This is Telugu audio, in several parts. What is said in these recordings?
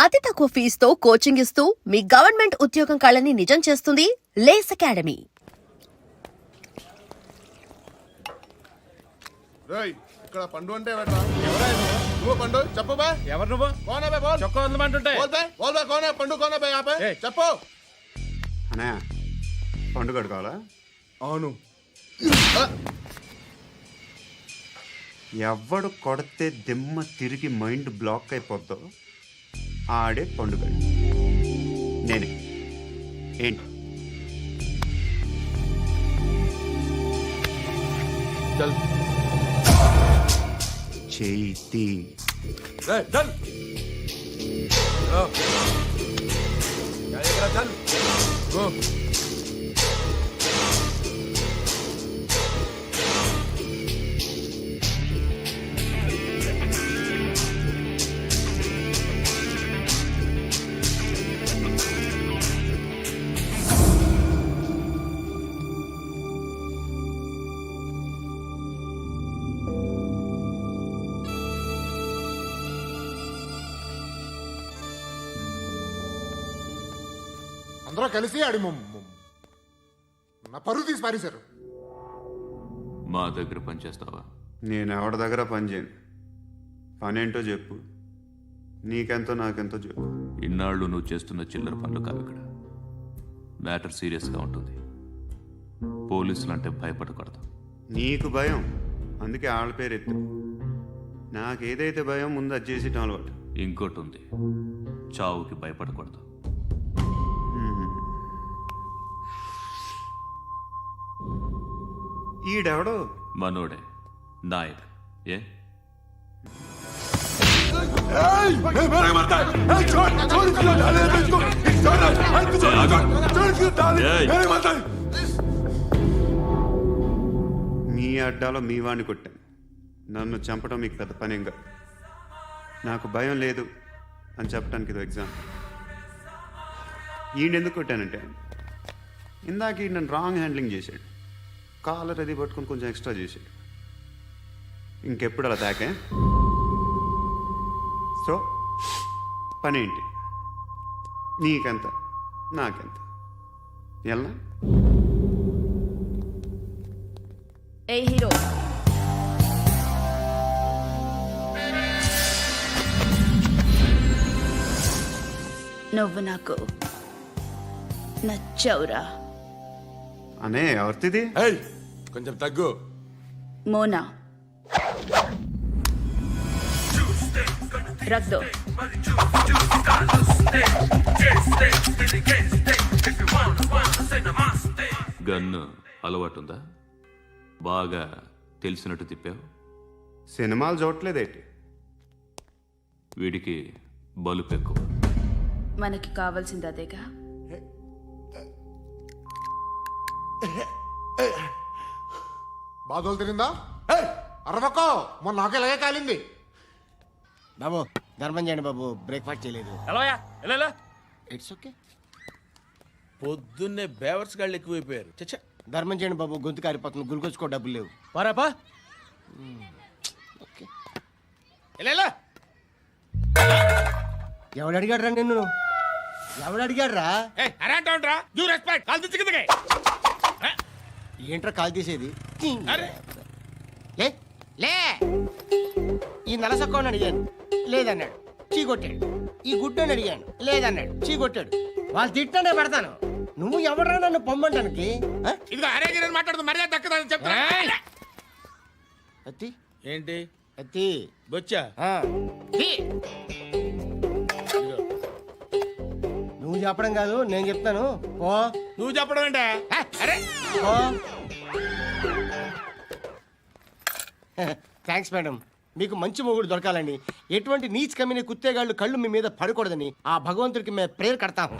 అతి తక్కువ ఫీజుతో కోచింగ్ ఇస్తూ మీ గవర్నమెంట్ ఉద్యోగం కళని నిజం చేస్తుంది లేస్ అకాడమీ. ఇక్కడ పండు అంటే నువ్వు పండు చెప్పు బా. ఎవరు నువ్వు? కోనే బే బోల్. చొక్కా వదలమంటుంటే బోల్ బే బోల్ బే కోనే పండు కోనే బే ఆపే చెప్పు. అనే పండు కడుకోవాలా? అవును. ఎవడు కొడితే దిమ్మ తిరిగి మైండ్ బ్లాక్ అయిపోద్దో ఆడే పండుగ. నేనే. ఏంటి చేతి అందరూ కలిసి ఆడి నా పరువు తీసి పారేశారు. మా దగ్గర పని చేస్తావా? నేను ఎవరి దగ్గర పని చేయను. పనేంటో చెప్పు. నీకెంతో నాకెంతో చెప్పు. ఇన్నాళ్ళు నువ్వు చేస్తున్న చిల్లర పనులు కావు ఇక్కడ. మ్యాటర్ సీరియస్గా ఉంటుంది. పోలీసులు అంటే భయపడకూడదు. నీకు భయం, అందుకే ఆళ్ళ పేరు ఎత్తు. నాకేదైతే భయం ముందు అది చేసేటం అలవాటు. ఇంకోటి ఉంది, చావుకి భయపడకూడదు. ఈడెవడో మనోడే నాయక్. ఏ మీ అడ్డాలో మీ వాడిని కొట్టాను. నన్ను చంపడం మీకు పెద్ద పనేంగా. నాకు భయం లేదు అని చెప్పడానికి ఇది ఎగ్జామ్. ఈయనెందుకు కొట్టానంటే ఇందాక ఈ నన్ను రాంగ్ హ్యాండ్లింగ్ చేశాడు. కాలర్ అది పట్టుకొని కొంచెం ఎక్స్ట్రా చేశాడు. ఇంకెప్పుడు అలా తాకే. సో పనేంటి? నీకెంత నాకెంత ఎలా? ఏ హీరో, నువ్వు నాకు నచ్చవురా. అనే ఎవరిది? కొంచెం తగ్గు. మోనా రక్ దో. గన్ను అలవాటుందా? బాగా తెలిసినట్టు తిప్పావు. సినిమాలు చూడట్లేదేంటి? వీడికి బలుపు ఎక్కువ. మనకి కావాల్సింది అదేగా. బాధలు తిరిందా? అరవకో, మొన్న నాకు ఇలాగే కాలింది. బాబు ధర్మం చేయండి బాబు, బ్రేక్ఫాస్ట్ చేయలేదు. It's okay. పొద్దున్నే బేవర్స్ గాళ్ళు ఎక్కువైపోయారు. చచ్చా, ధర్మం చేయండి బాబు, గొంతు కారిపోతుంది, గురికొచ్చుకో డబ్బులు లేవు. పారాపా. ఓకే. ఎవడు అడిగాడు రా నిన్ను? ఎవడు అడిగాడు రా? ఏంట్రా కాల్ తీసేది? లే లే. ఈ నలసక్కని అడిగాను, లేదన్నాడు, చీ కొట్టాడు. ఈ గుడ్డని అడిగాను, లేదన్నాడు, చీ కొట్టాడు. వాళ్ళు తిట్టానే పెడతాను. నువ్వు ఎవడరా నన్ను పొమ్మంటానికి? మాట్లాడుతూ మర్యాద దక్కదని చెప్తా. అత్తి ఏంటి అత్తి బొచ్చా? నువ్వు చెప్పడం కాదు, నేను చెప్తాను. ఓ నువ్వు చెప్పడం ఏంటే? అరే ఓ థ్యాంక్స్ మేడం. మీకు మంచి మొగుడు దొరకాలని, ఎటువంటి నీచ్ కమ్మిన కుత్తేగాళ్ళు కళ్ళు మీ మీద పడకూడదని ఆ భగవంతుడికి మేము ప్రేయర్ కడతాము.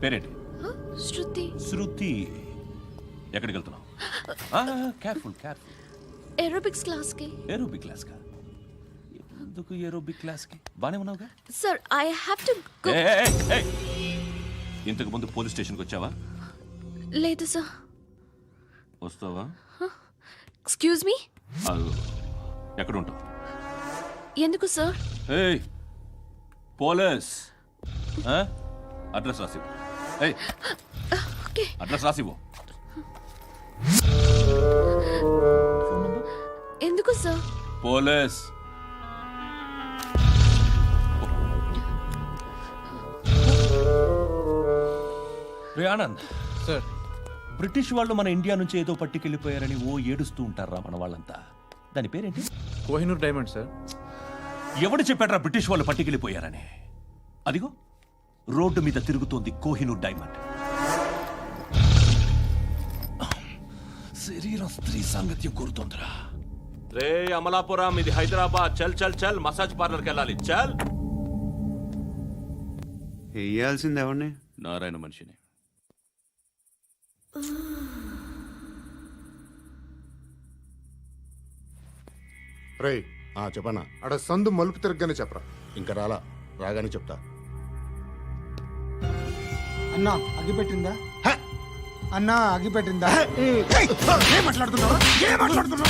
పేరేంటి? శృతి. శృతి. ఎక్కడికి వెళ్తున్నావు? Careful careful. ఏరోబిక్స్ క్లాస్ కి. ఏరోబిక్ క్లాస్ కా? ఎందుకు ఏరోబిక్ క్లాస్కి బానే ఉన్నావుగా sir I have to go. ఇంతకు ముందు పోలీస్ స్టేషన్కి వచ్చావా? లేదు సార్. వస్తావా? Excuse me. ఎక్కడ ఉంటావు? ఎందుకు సార్? ఏయ్ పోలీస్ అడ్రస్ రాసివ్వు. ఏయ్ ఓకే. అడ్రస్ రాసివ్వు. ఎందుకు సార్? పోలీస్. రే ఆనంద్ సార్, బ్రిటిష్ వాళ్ళు మన ఇండియా నుంచి ఏదో పట్టుకెళ్ళిపోయారని ఓ ఏడుస్తూ ఉంటారా మన వాళ్ళంతా? దాని పేరేంటి? Kohinoor diamond sir. ఎవడు చెప్పాడ్రా బ్రిటిష్ వాళ్ళు పట్టుకెళ్ళిపోయారని? అదిగో రోడ్డు మీద తిరుగుతోంది కోహినూర్ డైమండ్. శరీరం స్త్రీ సాంగత్యం కోరుతోందిరా. రే అమలాపురం, ఇది హైదరాబాద్. చల్ చల్ చల్, మసాజ్ పార్లర్కి వెళ్ళాలి. చల్. వేయాల్సింది ఎవరిని? నారాయణ మనిషిని. రే చెప్పనా అడ సందు మలుపు తిరగగానే చెప్పరా. ఇంకా రాగానే చెప్తా. అన్నా అగిపెట్టిందా? అన్నా అగిపెట్టిందా? ఏం మాట్లాడుతున్నావు? ఏం మాట్లాడుతున్నావు?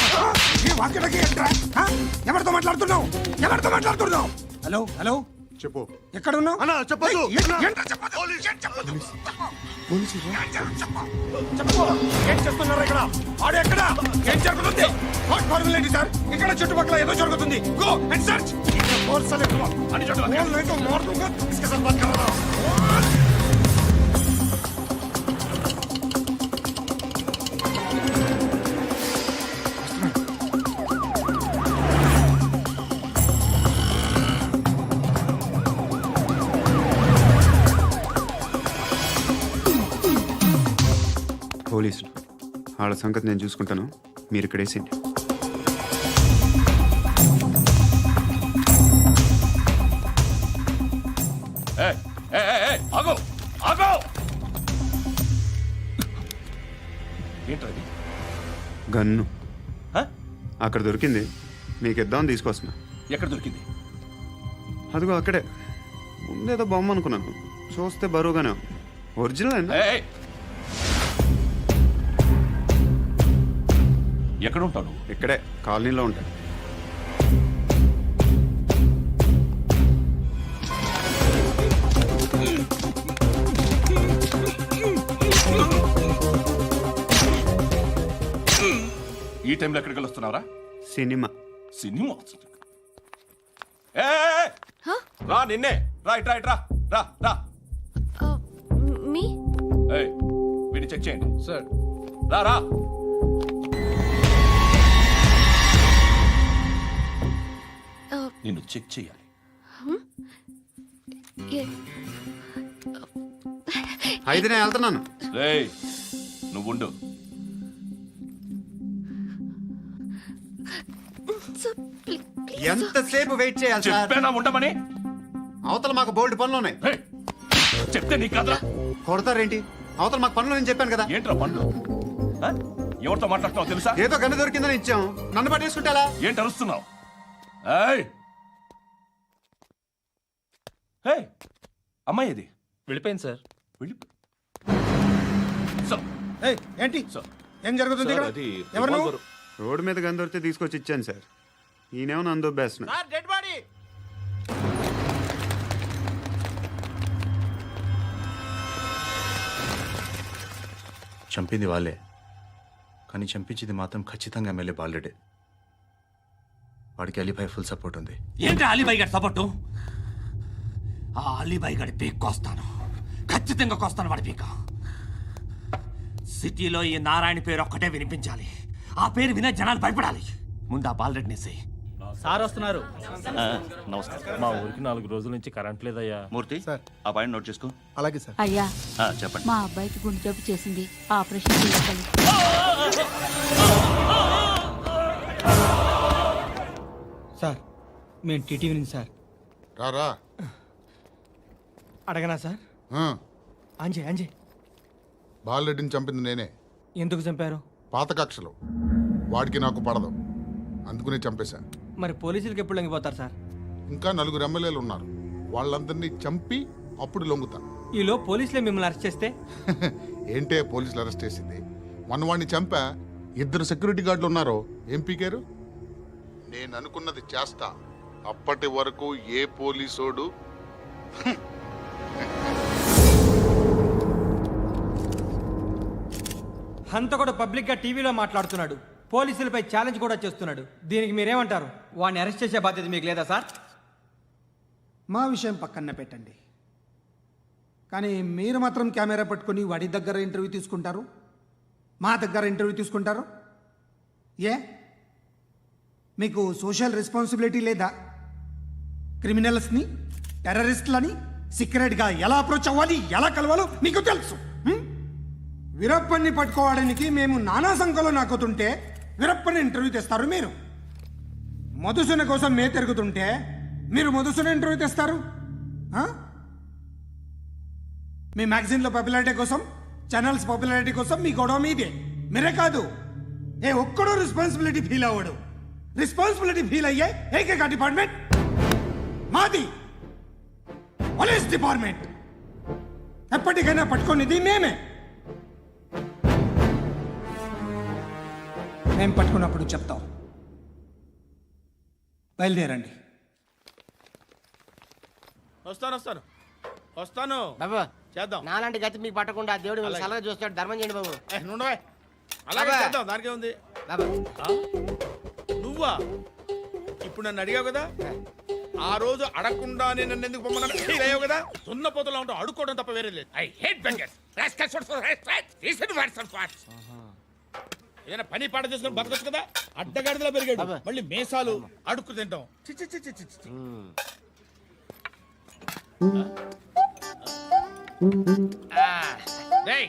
ఏ వాక్యలకి ఏంట్రా? ఎవరితో మాట్లాడుతున్నావు? ఎవరితో మాట్లాడుతున్నావు? హలో హలో, చెప్పు. ఎక్కడ ఉన్నావు? అన్నా చెప్పదు. ఏంట్రా చెప్పదు? ఏం చెప్పదు? చెప్పు. ఏం చేస్తున్నారు ఇక్కడ? ఆడు ఎక్కడ? ఏం జరుగుతుంది? వాట్ ఫార్మల్ ఏంటి సార్? ఇక్కడ చుట్టుపక్కల ఏదో జరుగుతుంది. Go and search. ఫోర్స్ లే కమా. అని చోట नहीं तो मार दूंगा. इसके साथ बात कर रहा हूं. పోలీసులు వాళ్ళ సంగతి నేను చూసుకుంటాను, మీరు ఇక్కడ వేసేయండి. ఆగో ఆగో. ఏంటది? గన్ను అక్కడ దొరికింది, మీకు ఇద్దామని తీసుకొస్తున్నా. ఎక్కడ దొరికింది? అదిగో అక్కడే. ముందేదో బొమ్మ అనుకున్నాను, చూస్తే బరువుగానే ఉంది. ఒరిజినల్ అండి. ఎక్కడ ఉంటాను? ఇక్కడే కాలనీలో ఉంటాను. ఈ టైంలో ఎక్కడికి వస్తున్నావురా? సినిమా. సినిమా? రా నిన్నే. రా ఇట్రా ఇట్రా. రా రా. మీ వీడిని చెక్ చేయండి సార్. రా రా. నిన్ను చెక్ చేయాలి. అయితే నేను వెళ్తున్నాను. రేయ్ నువ్వుండు. ఎంతసేపు వెయిట్ చేయాలి సార్? చెప్పేనా ఉండమని? అవతల మాకు బోల్డ్ పనులు ఉన్నాయి. రేయ్, చెప్తే నీకు కదరా. కొడతారేంటి? అవతల మాకు పనులు నేను చెప్పాను కదా. ఏంట్రా పండ్లు? ఎవరితో మాట్లాడుతున్నావు తెలుసా? ఏదో గన్ను దొరికిందని ఇచ్చాం, నన్ను పట్టేసుకుంటా. ఏంటి అరుస్తున్నావు? అమ్మాయి ఇది వెళ్ళిపోయింది సార్. వెళ్ళి ఏంటి సార్, ఏం జరుగుతుంది ఇక్కడ? ఎవరు నువ్వు? రోడ్డు మీద గన్ను దొరికితే తీసుకొచ్చి ఇచ్చాను సార్. ఈయనేమో నన్ను దొబ్బేస్తున్నా. Dead body. చంపింది వాళ్ళే, కానీ చంపించింది మాత్రం ఖచ్చితంగా ఎమ్మెల్యే బాలుడే. వాడికి అలీభాయ్ ఫుల్ సపోర్ట్ ఉంది. ఏంటి అలీబాయి గారి సపోర్టు? ఆ అలీబాయి గారి పీక్ కోస్తాను, ఖచ్చితంగా కోస్తాను వాడి పీక. సిటీలో ఈ నారాయణ పేరు ఒక్కటే వినిపించాలి. ఆ పేరు వినే జనాలు భయపడాలి. ముందు ఆ బాలరెడ్డిని సార్ వస్తున్నారు. నమస్కారం. మా ఊరికి 4 రోజుల నుంచి కరెంట్ లేదయ్యా. మూర్తి సార్. ఆ పాయింట్ నోట్ చేసుకో. అలాగే సార్. అయ్యా చెప్పండి. మా అబ్బాయికి గుండె జబ్బు చేసింది, ఆపరేషన్ చేయాలి. సార్ మేము టీటీవీ నుంచి సార్. రా. అడగనా సార్? అంజయ్ అంజయ్ బాలరెడ్డిని చంపింది నేనే. ఎందుకు చంపారు? పాత కక్షలు. వాడికి నాకు పడదు, అందుకునే చంపేశా. మరి పోలీసులకి ఎప్పుడు లొంగిపోతారు సార్? ఇంకా 4 ఎమ్మెల్యేలు ఉన్నారు. వాళ్ళందరినీ చంపి అప్పుడు లొంగుతా. ఈలో పోలీసులే మిమ్మల్ని అరెస్ట్ చేస్తే? ఏంటే పోలీసులు అరెస్ట్ చేసింది? మొన్న వాడిని చంపా. 2 సెక్యూరిటీ గార్డులు ఉన్నారు. ఏం పీకారు? నేను అనుకున్నది చేస్తా. అప్పటి వరకు ఏ పోలీసోడు హంతకుడు పబ్లిక్ గా టీవీలో మాట్లాడుతున్నాడు, పోలీసులపై ఛాలెంజ్ కూడా చేస్తున్నాడు. దీనికి మీరేమంటారు? వాడిని అరెస్ట్ చేసే బాధ్యత మీకు లేదా సార్? మా విషయం పక్కన పెట్టండి, కానీ మీరు మాత్రం కెమెరా పట్టుకొని వాడి దగ్గర ఇంటర్వ్యూ తీసుకుంటారు, మా దగ్గర ఇంటర్వ్యూ తీసుకుంటారు. ఏ మీకు సోషల్ రెస్పాన్సిబిలిటీ లేదా? క్రిమినల్స్ని, టెర్రరిస్టులని సీక్రెట్గా ఎలా అప్రోచ్ అవ్వాలి, ఎలా కలవాలో మీకు తెలుసు. వీరప్పన్ని పట్టుకోవడానికి మేము నానా సంఖ్యలో నాకుతుంటే వీరప్పని ఇంటర్వ్యూ తెస్తారు మీరు. మధుసూన కోసం మే తిరుగుతుంటే మీరు మధుసూన ఇంటర్వ్యూ తెస్తారు. మీ మ్యాగజైన్లో పాపులారిటీ కోసం, ఛానల్స్ పాపులారిటీ కోసం మీ గొడవ మీదే. మీరే కాదు, ఏ ఒక్కడో రెస్పాన్సిబిలిటీ ఫీల్ అవ్వడు. రెస్పాన్సిబిలిటీ ఫీల్ అయ్యే ఏకైక డిపార్ట్మెంట్ మాది, పోలీస్ డిపార్ట్మెంట్. ఎప్పటికైనా పట్టుకునేది మేమే. మేము పట్టుకున్నప్పుడు చెప్తాం. బయలుదేరండి. వస్తాను బాబు చేద్దాం. నాలాంటి గతి మీకు పట్టకుండా దేవుడు మిమ్మల్ని సలహా చూస్తాడు. ధర్మం చేయండి బాబు. నుండవే అలాగే బాబా. చేద్దాం, దానికే ఉంది. బాబు నువ్వా ఇప్పుడు నన్ను అడిగావు కదా, ఆ రోజు అడగకుండా నేను నన్ను ఎందుకు పొమ్మన్నాను ఫీల్ అయ్యావు కదా. సున్న పోతలో ఉంటావు, అడుక్కోవడం తప్ప వేరే లేదు. I hate bangers. ఏదైనా పని పాట చేసుకుని బతకొచ్చు కదా. అడ్డగాడిదలా పెరిగాడు, బాబా. మళ్ళీ మేసాలు అడుక్కు తింటాం. చి చి చి చి చి చి. డేయ్,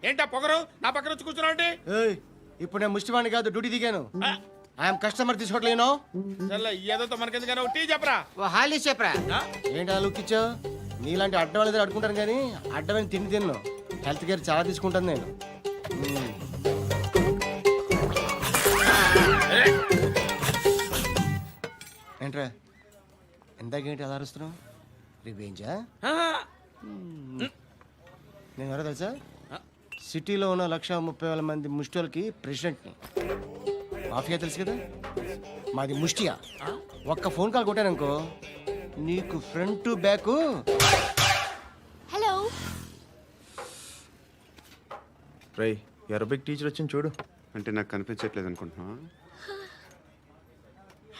ఏంటా పొగరు నా పక్కన వచ్చి కూర్చున్నావు అంటే? ఏయ్, ఇప్పుడు నేను ముష్టివాణి కాదు, డ్యూటీ దిగాను. ఐఎమ్ కస్టమర్ తీసుకోవట్లేను. చల్ల ఏదో మనకెందుకైనా టీ చెప్పరా. ఓ హాలీస్ చెప్పరా. ఏంటి ఆ లుక్ ఇచ్చావు? నీలాంటి అడ్డం వాళ్ళ దగ్గర అడుకుంటాను, కానీ అడ్డమైన తిండి తిన్ను. హెల్త్ కేర్ చాలా తీసుకుంటాను నేను. ఏంట్రా ఇందాకేంటి అలా అరుస్తున్నావు? రివేంజా? నేను ఎవరో తెలుసా? సిటీలో ఉన్న 130,000 మంది ముష్టిలకి ప్రెసిడెంట్ని. మాఫియా తెలుసు కదా, మాది ముష్టియా. ఒక్క ఫోన్ కాల్ కొట్టాననుకో, నీకు ఫ్రంట్ టు బ్యాక్. హలో. రై అరబిక్ టీచర్ వచ్చింది చూడు. అంటే నాకు కనిపించట్లేదు అనుకుంటున్నా.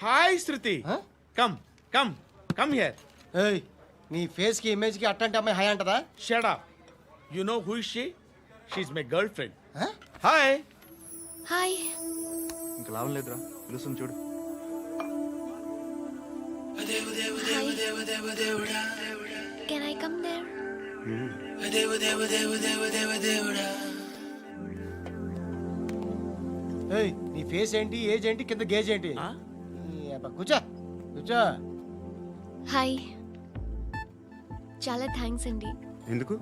Hi Shruti, come come come here. ఏయ్, నీ ఫేస్ కి ఇమేజ్ కి అట్టంటే అమ్మాయి హై అంటదా? Shut up. You know who is she? She is my girlfriend. Hi. Hi. ఇంకా లాభం లేదురా, పిలుస్తుంది చూడు. Can I come there? ఏయ్, నీ ఫేస్ ఏంటి, ఏజ్ ఏంటి, కింద గేజ్ ఏంటి? కూర్చో కూర్చో. హాయ్. చాలా థ్యాంక్స్ అండి. ఎందుకు?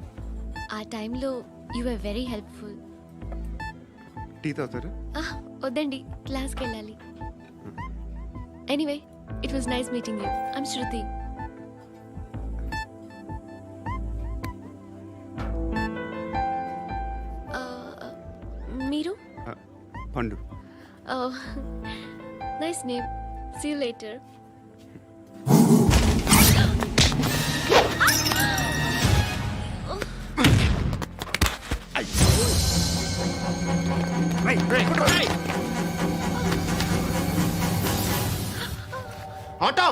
ఆ టైంలో you are very helpful. Tea తాగుతారా? వద్దండి, క్లాస్కి వెళ్ళాలి. Anyway, it was nice meeting you. I'm Shruti. మీరు? Pandu. Nice name. See you later. Auto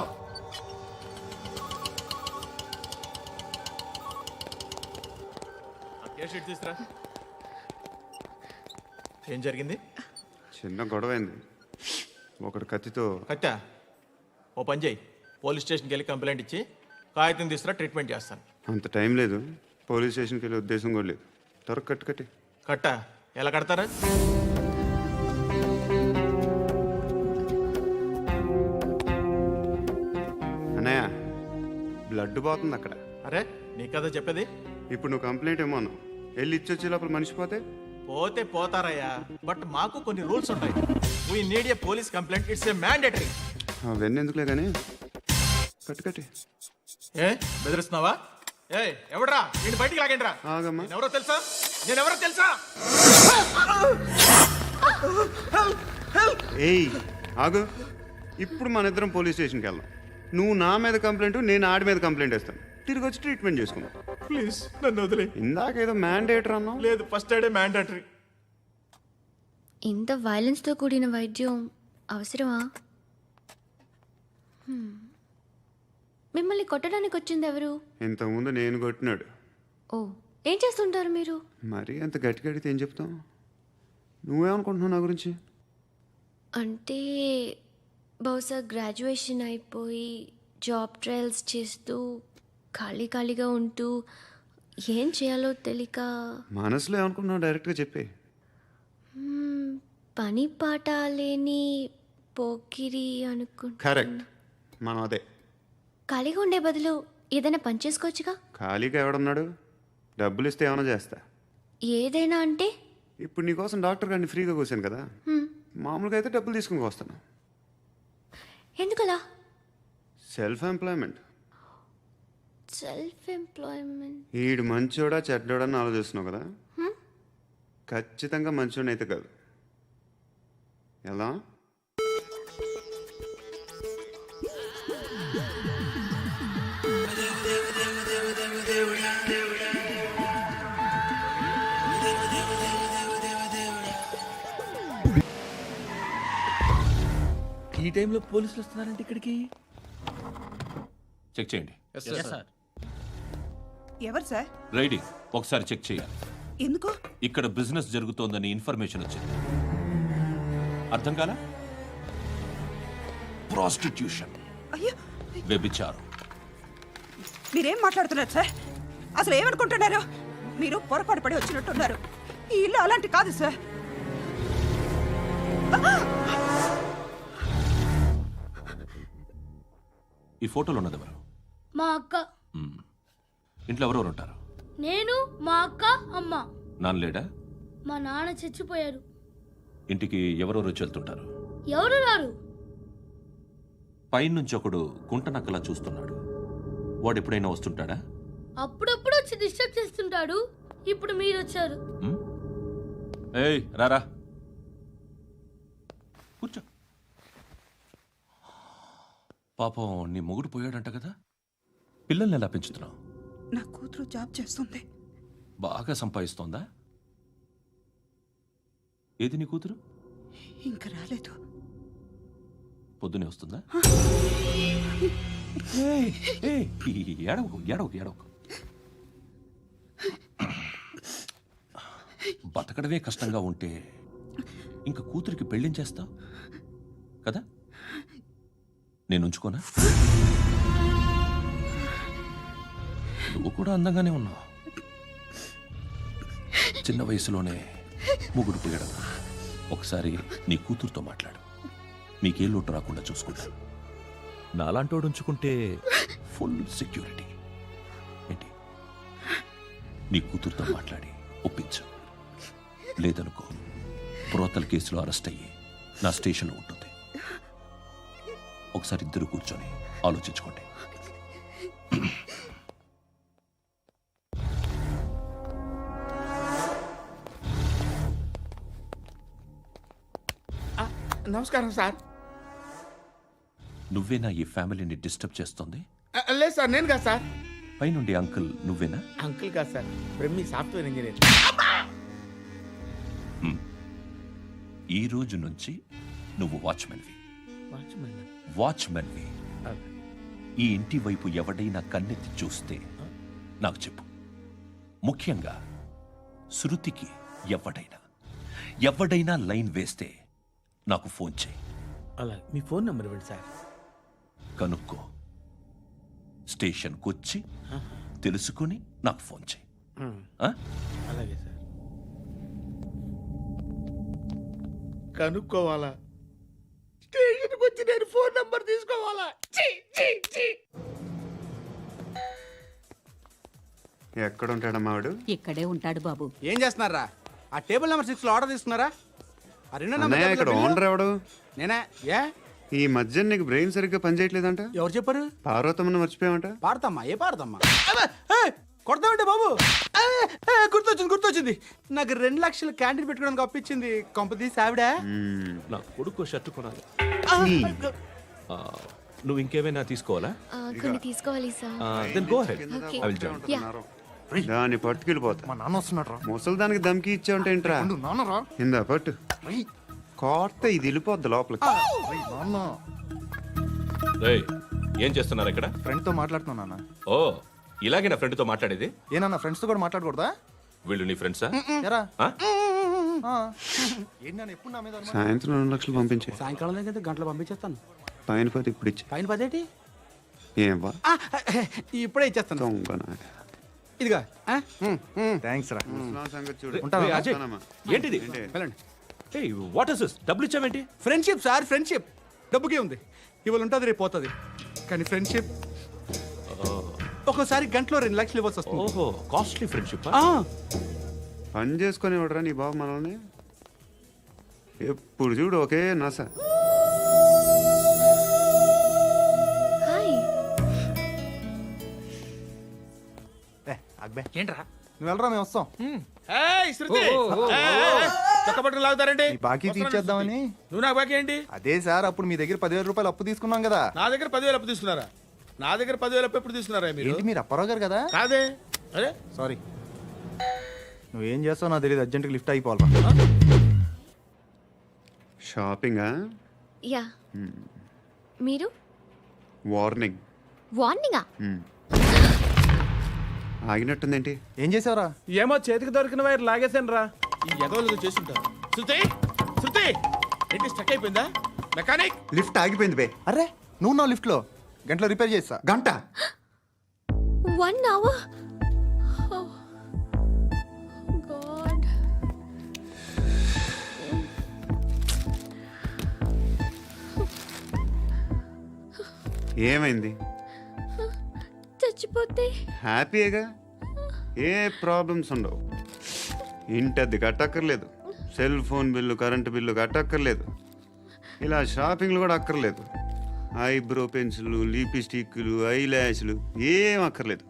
తీసుకురా. ఏం జరిగింది? చిన్న గొడవ అయింది. ఒకడు కత్తితో. కట్టా, ఓ పని చేయి, పోలీస్ స్టేషన్కి వెళ్ళి కంప్లైంట్ ఇచ్చి కాగితం తీసుకురా, ట్రీట్మెంట్ చేస్తాను. అంత టైం లేదు, పోలీస్ స్టేషన్కి వెళ్ళే ఉద్దేశం కూడా లేదు. త్వరగా కట్టి. కట్టా, ఎలా కడతారా? అన్నయ్య, బ్లడ్ పోతుంది అక్కడ. అరే, నీ కదా చెప్పేది. ఇప్పుడు నువ్వు కంప్లైంట్ ఏమో అన్నావు. వెళ్ళి ఇచ్చొచ్చే లోపల మనిషి పోతే పోతే పోతారయ్యా, బట్ మాకు కొన్ని రూల్స్ ఉంటాయి. We need a police complaint, it's a mandatory. అవన్నీ ఎందుకులే కానీ కట్టి ఏ బెదిరిస్తున్నావా? ఏ ఎవడ్రా నేను బయటికి లాగండిరా. ఆగమ్మా. ఎవరో తెలుసా? నేనెవరో తెలుసా? ఏయ్ ఆగు. ఇప్పుడు మన ఇద్దరం పోలీస్ స్టేషన్కి వెళ్దాం. నువ్వు నా మీద కంప్లైంట్, నేను ఆడి మీద కంప్లైంట్ వేస్తాను. తిరిగి వచ్చి ట్రీట్మెంట్ చేసుకుందాం. ప్లీజ్ నన్ను వదిలే. ఇందాక ఏదో మ్యాండేటర్ అన్నావు. లేదు, ఫస్ట్ ఎయిడే మ్యాండేటరీ. ఇంత వైలెన్స్తో కూడిన వైద్యం అవసరమా? మిమ్మల్ని కొట్టడానికి వచ్చింది ఎవరు? ఇంతకుముందు నేను కొట్టినాడు. ఓ, ఏం చేస్తుంటారు మీరు? మరీ అంత గట్టి గడితే ఏం చెప్తావు? నువ్వేమనుకుంటున్నావు నా గురించి? అంటే బహుశా గ్రాడ్యుయేషన్ అయిపోయి జాబ్ ట్రయల్స్ చేస్తూ ఖాళీగా ఉంటూ ఏం చేయాలో తెలియక మనసులో ఏమనుకుంటున్నావు డైరెక్ట్గా చెప్పే. పని పాట లేని పోకిరి అనుకుంటా. కరెక్ట్, మనం అదే. ఖాళీగా ఉండే బదులు ఏదైనా పని చేసుకోవచ్చుగా. ఖాళీగా ఎవడున్నాడు? డబ్బులు ఇస్తే ఏమైనా చేస్తా. ఏదైనా అంటే? ఇప్పుడు నీకోసం డాక్టర్ గారిని ఫ్రీగా కూర్చాను కదా, మామూలుగా అయితే డబ్బులు తీసుకుని వస్తాను. ఎందుకలా? Self employment. Self employment. ఈడు మంచోడా చెడ్డోడా అని ఆలోచిస్తున్నావు కదా, ఖచ్చితంగా మంచోడని అయితే కాదు. ఎలా? ఈ టైంలో పోలీసులు వస్తున్నారంటే ఇక్కడికి. చెక్ చేయండి. ఎవరు సార్? రైడింగ్ ఒకసారి చెక్ చేయాలి. ఎందుకు? ఇక్కడ బిజినెస్ జరుగుతోందని ఇన్ఫర్మేషన్ వచ్చింది. అర్థం కాలా? ప్రాస్టిట్యూషన్, అయ్యో, వ్యభిచారం. మీరేం మాట్లాడుతున్నారు సార్? అసలు ఏమనుకుంటున్నారు? మీరు పొరపాటు పడి వచ్చినట్టున్నారు. ఈ ఇల్లు అలాంటి కాదు సార్. ఈ ఫోటోలో ఉన్నది ఎవరు? మా అక్క. ఇంట్లో ఎవరెవరు ఉంటారు? నేను, మా అక్క, అమ్మ. నాన్న లేడా? మా నాన్న చచ్చిపోయారు. ఇంటికి ఎవరెవరు వచ్చి వెళ్తుంటారు? ఎవరు రారు. పైనుంచి ఒకడు గుంట నక్కలా చూస్తున్నాడు. వాడు ఎప్పుడైనా వస్తుంటాడా? అప్పుడప్పుడు వచ్చి డిస్టర్బ్ చేస్తుంటాడు. ఇప్పుడు మీరు వచ్చారు. ఏయ్ రారా, కూర్చో. పాపం నీ మొగుడు పోయాడంట కదా, పిల్లల్ని ఎలా పెంచుతున్నావు? నా కూతురు జాబ్ చేస్తుంది. బాగా సంపాదిస్తోందా? ఏది నీ కూతురు? ఇంకా రాలేదు. పొద్దునే వస్తుందా? ఏయ్, ఏయ్, ఏడవకు ఏడవకు ఏడవకు. బతకడమే కష్టంగా ఉంటే ఇంకా కూతురికి పెళ్ళించేస్తావు కదా? నేను ఉంచుకోనా? నువ్వు కూడా అందంగానే ఉన్నావు. చిన్న వయసులోనే ముగ్గురు పోయడం. ఒకసారి నీ కూతురుతో మాట్లాడు, మీకే లోటు రాకుండా చూసుకుంటాను. నాలాంటోడు ఉంచుకుంటే ఫుల్ సెక్యూరిటీ. ఏంటి? నీ కూతురుతో మాట్లాడి ఒప్పించు. లేదనుకో, ప్రోతల కేసులో అరెస్ట్ అయ్యి నా స్టేషన్లో ఉంటుంది. ఒకసారి ఇద్దరు కూర్చొని ఆలోచించుకోండి. నమస్కారం సార్. నువ్వేనా ఈ ఫ్యామిలీని డిస్టర్బ్ చేస్తుంది? లేదు సార్, నేను కాదు సార్. పైనుండి అంకుల్ నువ్వేనా? అంకుల్ కాదు సార్, బ్రహ్మి సాఫ్ట్వేర్ ఇంజనీర్. ఈ రోజు నుంచి నువ్వు వాచ్మెన్వి. వాచ్మెన్వి. ఈ ఇంటి వైపు ఎవడైనా కన్నెత్తి చూస్తే నాకు చెప్పు. ముఖ్యంగా శృతికి ఎవడైనా లైన్ వేస్తే నాకు ఫోన్ చేయి. అలా మీ ఫోన్ నెంబర్ ఇవ్వండి సార్. కనుక్కో, స్టేషన్కి వచ్చి తెలుసుకుని నాకు ఫోన్ చేయి. అలాగే సార్. కనుక్కోవాలా? స్టేషన్కి వచ్చి నేను ఫోన్ నంబర్ తీసుకోవాలా? ఎక్కడ ఉంటాడమ్మా వాడు? ఇక్కడే ఉంటాడు బాబు. ఏం చేస్తున్నారా? ఆ టేబుల్ నెంబర్ 6 లో ఆర్డర్ తీసుకున్నారా? ఆ రెండో అన్నయ్య, ఇక్కడ ఓనర్ ఎవడు? నేనే. ఏ ఈ మధ్య నీకు బ్రెయిన్ సరిగ్గా పనిచేయట్లేదంట. ఎవరు చెప్పారు? పార్వతమ్మను మర్చిపోయామంట. పాడతామ్మా, ఏ పాడతామ్మా? కొడతామంటే బాబు. గుర్తొచ్చింది. నాకు 2 లక్షలు క్యాంటీన్ పెట్టుకోవడానికి అప్పించింది కొంపదీసి ఆవిడ. నా కొడుకు షర్ట్ కొనాలి. నువ్వు ఇంకేమైనా తీసుకోవాలా? కొన్ని తీసుకోవాలి sir. Then go head. Okay. I will join. Yeah. దాన్ని పట్టుకెళ్ళిపోతా. మా నాన్న వస్తున్నాడు రా. ముసలి దానికి దమ్కి ఇచ్చావంటే ఏంట్రా? నాన్న రా. ఇందా పట్టు. కోర్త ఇది వెళ్ళిపోద్ది లోపలికి. నాన్న రేయ్, ఏం చేస్తున్నారు ఇక్కడ? ఫ్రెండ్ తో మాట్లాడుతున్నా నాన్న. ఓ, ఇలాగే నా ఫ్రెండ్తో మాట్లాడేది? ఏనా ఫ్రెండ్స్ తో కూడా మాట్లాడకూడదా? వీళ్ళు నీ ఫ్రెండ్సా? ఎరా ఆ? ఏంటి నాన్న ఎప్పుడు నా మీద అనుమానం? సాయంత్రం 2 లక్షలు పంపించే. సాయంకాలం దగ్గర గంటలు పంపించేస్తాను. పైన 10 ఇప్పుడు ఇచ్చే. పైన 10 ఏంటి? ఏం వా ఇప్పుడే ఇచ్చేస్తాను. దొంగనా. ఇదిగా థ్యాంక్స్ రా. ముసలాం సంగతి చూడు. ఉంటావా? రేయ్, అజయ్, ఉంటానమ్మా. ఏంటిది? ఏంటి? వెళ్ళండి. ఏయ్, వాట్ ఇస్ దిస్? డబ్బులు ఇచ్చావేంటి? Friendship sir, friendship. డబ్బుకే ఉంది, ఇవాళ ఉంటుంది రేపు పోతుంది. కానీ ఫ్రెండ్షిప్ ఒక్కోసారి గంటలో 2 లక్షలు ఇవ్వాల్సి వస్తుంది. ఓహో, కాస్ట్లీ ఫ్రెండ్షిప్. పని చేసుకొని ఇవ్వడరా నీ బాబు మనల్ని. ఎప్పుడు చూడు ఒకే నస. హాయ్. అక్బే ఏంట్రా? నువ్వు వెళ్ళరా, మేము వస్తాం. ఏయ్, శృతి! ఏయ్, చొక్కా పట్టుకుని లాగుతారండి? ఈ బాకీ తీర్చేద్దామని. నువ్వు నాకు బాకీ ఏంటి? అదే సార్, అప్పుడు మీ దగ్గర 10,000 రూపాయలు అప్పు తీసుకున్నాం కదా. నా దగ్గర 10,000 అప్పు తీసుకున్నారా? నా దగ్గర 10,000 అప్పు ఎప్పుడు తీసుకున్నారా మీరు? ఏంటి మీరు అప్పారావు గారు కదా? కాదే. అరే సారీ. నువ్వేం చేస్తావు నాకు తెలియదు, అర్జెంట్గా లిఫ్ట్ అయిపోవాలి. షాపింగా? యా. మీరు? వార్నింగ్. వార్నింగా? ఆగినట్టుందేంటి? ఏం చేసావురా? ఏమో చేతికి దొరికిన వైర్ లాగేసాను రా. ఈ ఎదవలు చేస్తుంటారు. శృతి, శృతి, ఏంటి స్టక్ అయిపోయిందా? మెకానిక్! లిఫ్ట్ ఆగిపోయింది బే. అరే నువ్వు నా లిఫ్ట్లో గంటలో రిపేర్ చేస్తా. గంట? 1 hour? Oh. God. ఏమైంది? చచ్చిపోతే? హ్యాపీగా, ఏ ప్రాబ్లమ్స్ ఉండవు. ఇంటి అద్దె కట్టక్కర్లేదు, cell phone bill, current bill కట్టక్కర్లేదు, ఇలా షాపింగ్లు కూడా అక్కర్లేదు. ఐబ్రో పెన్సిల్లు, లిప్స్టిక్లు, ఐ ల్యాష్లు ఏం అక్కర్లేదు.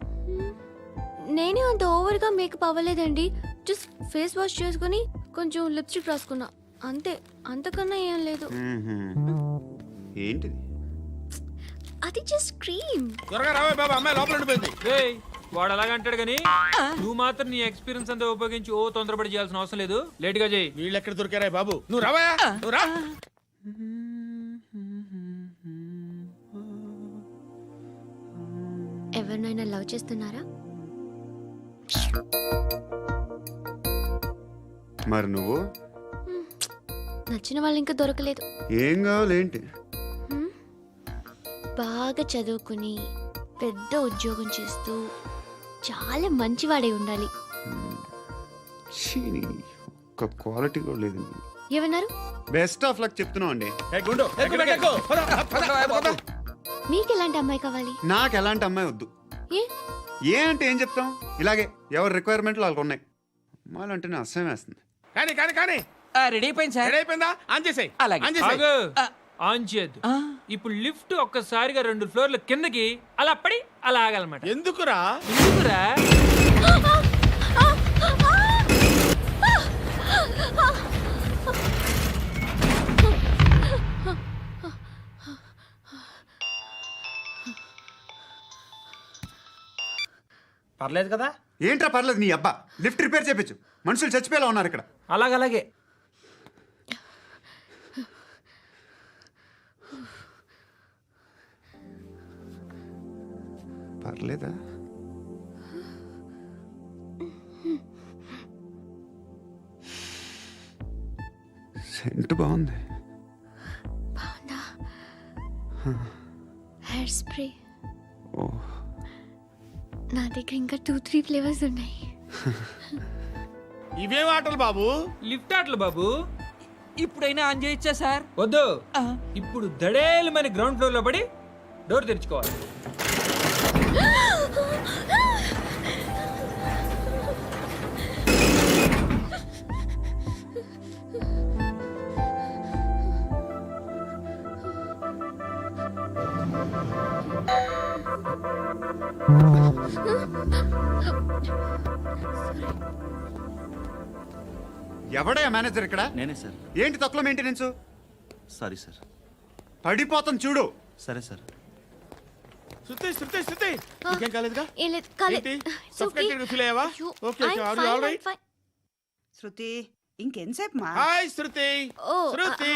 నేనే అంత ఓవర్గా మేకప్ అవ్వలేదండి. జస్ట్ ఫేస్ వాష్ చేసుకుని కొంచెం లిప్స్టిక్ రాసుకున్నా అంతే. అంతకన్నా ఏం లేదు. ఏంటిది? అది జస్ట్ క్రీమ్. త్వరగా రావే బాబా, అమ్మాయి లోపల ఉండిపోయింది. వాడు అలాగంటాడు కానీ నువ్వు మాత్రం నీ ఎక్స్పీరియన్స్ అంతా ఉపయోగించి తొందరపడి చేయాల్సిన అవసరం లేదు. లేట్ గా చేయి. వీళ్ళు ఎక్కడ దొరికారా బాబు? నువ్వు రావా, నువ్వు రా. ఎవరినైనా లవ్ చేస్తున్నారా? మరి నువ్వు? నచ్చిన వాళ్ళు ఇంకా దొరకలేదు. ఏం కావాలి ఏంటి? బాగా చదువుకుని పెద్ద ఉద్యోగం చేస్తూ చాలా మంచివాడే ఉండాలి. ఒక్క క్వాలిటీ కూడా లేదు. ఏమన్నారు? బెస్ట్ ఆఫ్ లక్ చెప్తున్నావు అండి. మీకు ఎలాంటి అమ్మాయి కావాలి? నాకు ఎలాంటి అమ్మాయి వద్దు. ఏ అంటే ఏం చెప్తాం, ఇలాగే ఎవరి రిక్వైర్మెంట్లు వాళ్ళకు ఉన్నాయి. అమ్మాయిలు అంటేనే అసహ్యం వేస్తుంది. కానీ కానీ కానీ రెడీ అయిపోయింది సార్. రెడీ అయిపోయిందా? ఆన్ చేసేయ్. ఆన్ చేసేయ్. ఆన్ చేయద్దు. ఇప్పుడు లిఫ్ట్ ఒక్కసారిగా 2 ఫ్లోర్ల కిందకి అలా పడి అలా ఆగాలన్నమాట. ఎందుకురా? ఎందుకురా? పర్లేదు కదా? ఏంట్రా పర్లేదు నీ అబ్బా. లిఫ్ట్ రిపేర్ చేయించు. మనుషులు చచ్చిపోయేలా ఉన్నారు ఇక్కడ. అలాగే. పర్లేదా? సెంట్ బాగుంది. బాగుందా? Hair spray. ఓ, నా దగ్గర ఇంకా 2-3 ఫ్లేవర్స్ ఉన్నాయి. ఇవేం ఆటలు బాబు? లిఫ్ట్ ఆటలు బాబు. ఇప్పుడైనా ఆన్ చేయొచ్చా సార్? వద్దు. ఇప్పుడు దడేలు మన గ్రౌండ్ ఫ్లోర్ లో పడి డోర్ తెరుచుకోవాలి. ఎవడే మేనేజర్ ఇక్కడ? నేనే సార్. ఏంటి తక్కువ మెయింటెనెన్స్? Sorry sir. పడిపోతాం చూడు. సరే సార్. శృతి ఇంకేం కాలేదుగా? ఏం లేదు కాలేదు. ఏంటి? It's okay. Suffocated feel అయ్యావా? అయ్యో, Okay, I'm are you fine, all right? I'm fine. శృతి ఇంకెంతసేపు మా hi Shruti. Oh, Shruti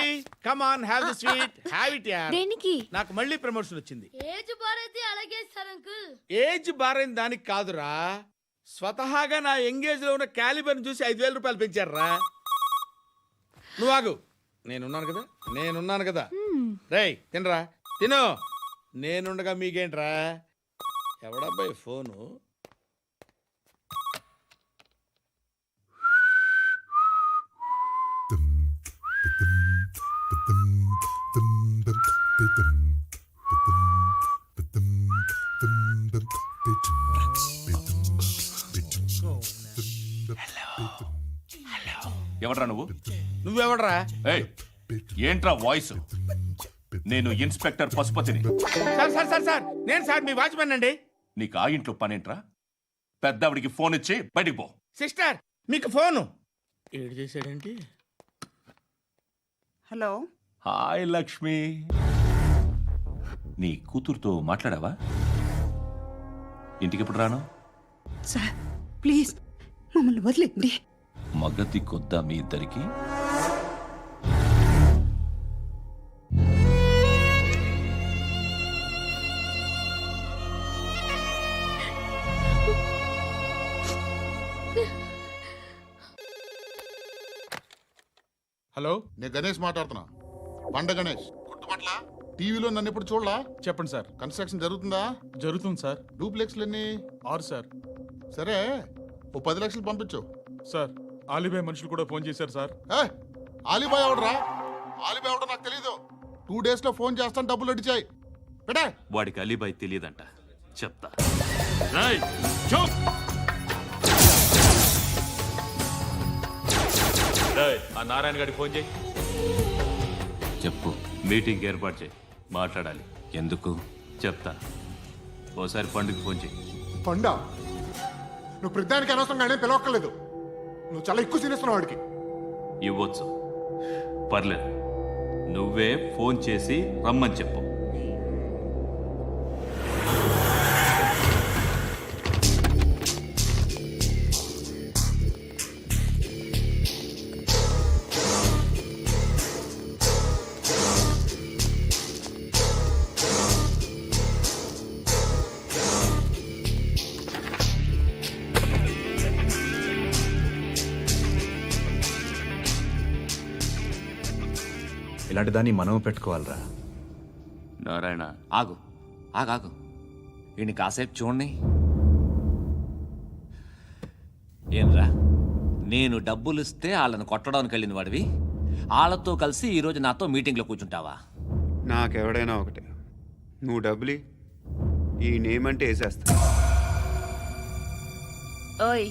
come on have the sweet have it యార్. దేనికి? నాకు మళ్ళీ ప్రమోషన్ వచ్చింది. ఏజ్ బారైతే అలాగే సార్ అంకుల్. ఏజ్ బారైన దానికి కాదురా, స్వతహాగా నా ఎంగేజ్ లో ఉన్న క్యాలిబర్ చూసి 5,000 రూపాయలు పెంచారా. నువ్వు ఆగు, నేనున్నాను కదా. రేయ్ తినరా, తిను. నేనుండగా మీకేంట్రా? ఎవడబ్బాయి ఫోను? ఎవడ్రా నువ్వు? నువ్వెవడరా? ఏయ్, ఏంట్రా వాయిస్? నేను ఇన్స్పెక్టర్ పశుపతిని. సార్ నేను సార్ మీ వాచ్మెన్ అండి. నీకు ఆ ఇంట్లో పనేంట్రా? పెద్దవిడికి ఫోన్ ఇచ్చి బయటికి పో. సిస్టర్ మీకు ఫోను ఏడు చేశాడేంటి? Hello hi Lakshmi. నీ కూతురుతో మాట్లాడావా? ఇంటికి ఎప్పుడు రాను? సార్ ప్లీజ్ మమ్మల్ని వదిలేండి. మగతి కొద్దా మీ ఇద్దరికి? హలో, నేను గణేష్ మాట్లాడుతున్నా. బండ గణేష్ గుర్తుపట్ల? టీవీలో నన్ను ఎప్పుడు చూడలా? చెప్పండి సార్. కన్స్ట్రక్షన్ జరుగుతుందా? జరుగుతుంది సార్. డూప్లెక్స్లు ఎన్ని? 6 సార్. సరే, ఓ 10 లక్షలు పంపించు. సార్ ఆలిబాయ్ మనుషులు కూడా ఫోన్ చేశారు సార్. ఆలిబాయ్ ఎవడరా? ఆలిబాయ్ ఎవడో నాకు తెలీదు. 2 days లో ఫోన్ చేస్తాను, డబ్బులు అడిచాయి పెడే. వాడికి అలీబాయ్ తెలియదంట, చెప్తా. రేయ్, చూప్. రేయ్, ఆ నారాయణ గారికి ఫోన్ చేయి. చెప్పు. మీటింగ్ ఏర్పాటు చేయి, మాట్లాడాలి. ఎందుకు? చెప్తా. ఓసారి పండుగ ఫోన్ చేయి. పండా నువ్వు ప్రతిదానికి అనవసరంగానే పిలవక్కర్లేదు. నువ్వు చాలా ఎక్కువ సీనిస్తున్నావు వాడికి. ఇవ్వచ్చు, పర్లేదు. నువ్వే ఫోన్ చేసి రమ్మని చెప్పు. ఇలాంటి దాన్ని మనం పెట్టుకోవాలరా. నారాయణ, ఆగు ఆగాగు, వీడిని కాసేపు చూడండి. ఏంరా, నేను డబ్బులు ఇస్తే వాళ్ళని కొట్టడానికి వెళ్ళిన వాడివి, వాళ్ళతో కలిసి ఈరోజు నాతో మీటింగ్లో కూర్చుంటావా? నాకెవడైనా ఒకటే. నువ్వు డబ్బులి, ఈ నేమ్ అంటే వేసేస్తా. ఓయ్,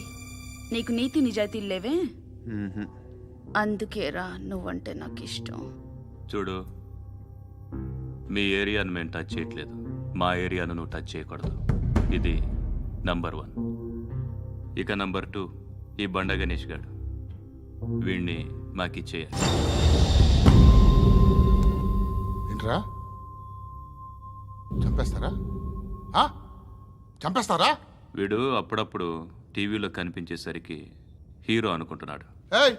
నీకు నీతి నిజాయితీలు లేవే, మ్మ్హ్మ్. అందుకేరా నువ్వంటే నాకు ఇష్టం. చూడు, మీ ఏరియాను మేము టచ్ చేయట్లేదు, మా ఏరియాను నువ్వు టచ్ చేయకూడదు. ఇది నంబర్ 1. ఇక నంబర్ 2, ఈ బండ గణేష్ గారు. వీణ్ణి మాకిచ్చేయాలి. ఏంట్రా, చంపేస్తారా? చంపేస్తారా? వీడు అప్పుడప్పుడు టీవీలో కనిపించేసరికి హీరో అనుకుంటున్నాడు. ఏయ్,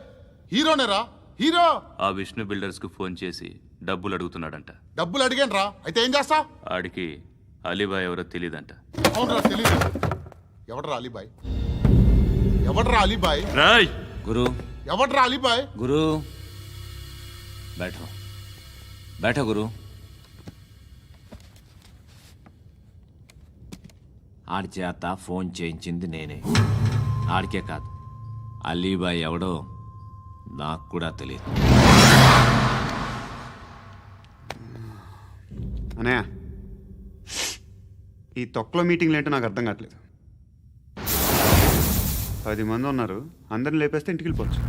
హీరోనేరా, హీరో. ఆ విష్ణు బిల్డర్స్కు ఫోన్ చేసి డబ్బులు అడుగుతున్నాడంట. డబ్బులు అడిగాను రా, అయితే ఏం చేస్తా? ఆడికి అలీబాయ్ ఎవరో తెలియదంట. అవునరా, తెలీదు. ఎవడరా అలీబాయ్? ఎవడరా అలీబాయ్? రాయ్ గురు, ఎవడరా అలీబాయ్? గురు బైఠో బైఠో గురు. ఆడి చేత ఫోన్ చేయించింది నేనే. ఆడికే కాదు, అలీబాయ్ ఎవడో నాకు కూడా తెలియదు. అనయ్య, ఈ తొక్కలో మీటింగ్లు ఏంటో నాకు అర్థం కావట్లేదు. 10 మంది ఉన్నారు, అందరిని లేపేస్తే ఇంటికి వెళ్ళిపోవచ్చు.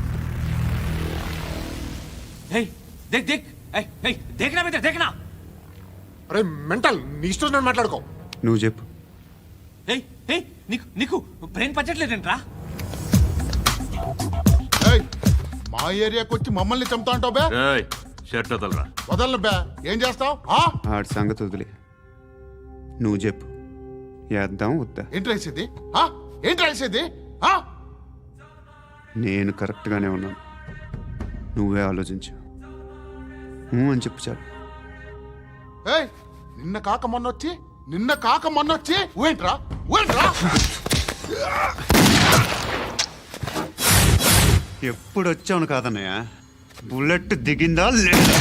అరే మెంటల్, నీ ఇష్టం నేను మాట్లాడుకో. నువ్వు చెప్పు, నీకు నీకు బ్రెయిన్ పచ్చట్లేదంట్రా? ఏయ్, మా ఏరియాకి వచ్చి మమ్మల్ని చంపుతా అంటావు బే? షర్ట్ వదలరా. వదలను బే. ఏం చేస్తావు? ఆడి సంగతి వదిలే, నువ్వు చెప్పు, వేద్దాం వద్దా? ఏంటి రాసేది? ఏంటి రాసేది? నేను కరెక్ట్గానే ఉన్నాను, నువ్వే ఆలోచించు. అని చెప్పు చాలు. ఏయ్, నిన్న కాక మొన్నొచ్చి ఊయంట్రా. ఎప్పుడు వచ్చావును కాదన్నయ్య, బుల్లెట్ దిగిందా లేదా?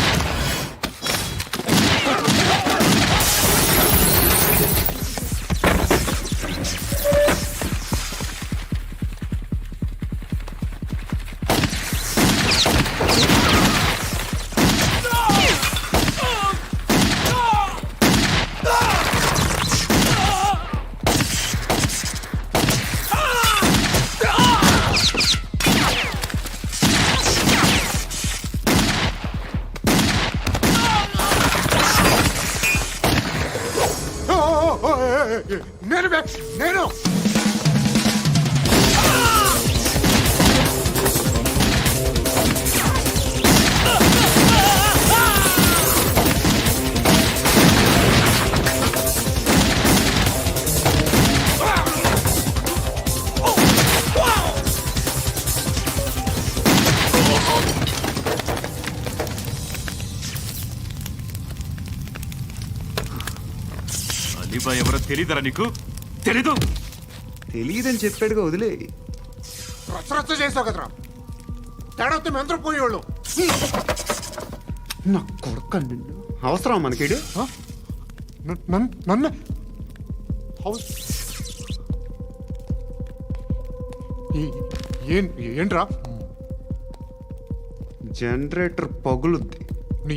నేను అలీబాయ్ ఎవరో తెలీదరా నీకు? తెలీదు? తెలియదని చెప్పాడుగా, వదిలే. రచ్చ చేసావు కదరా, తేడా వస్తే మెంతరం పోయేవాళ్ళు. నా కొడుకు నిన్ను అవసరం మనకిడు. నన్ను ఏంట్రా? జనరేటర్ పగులుద్ది. నీ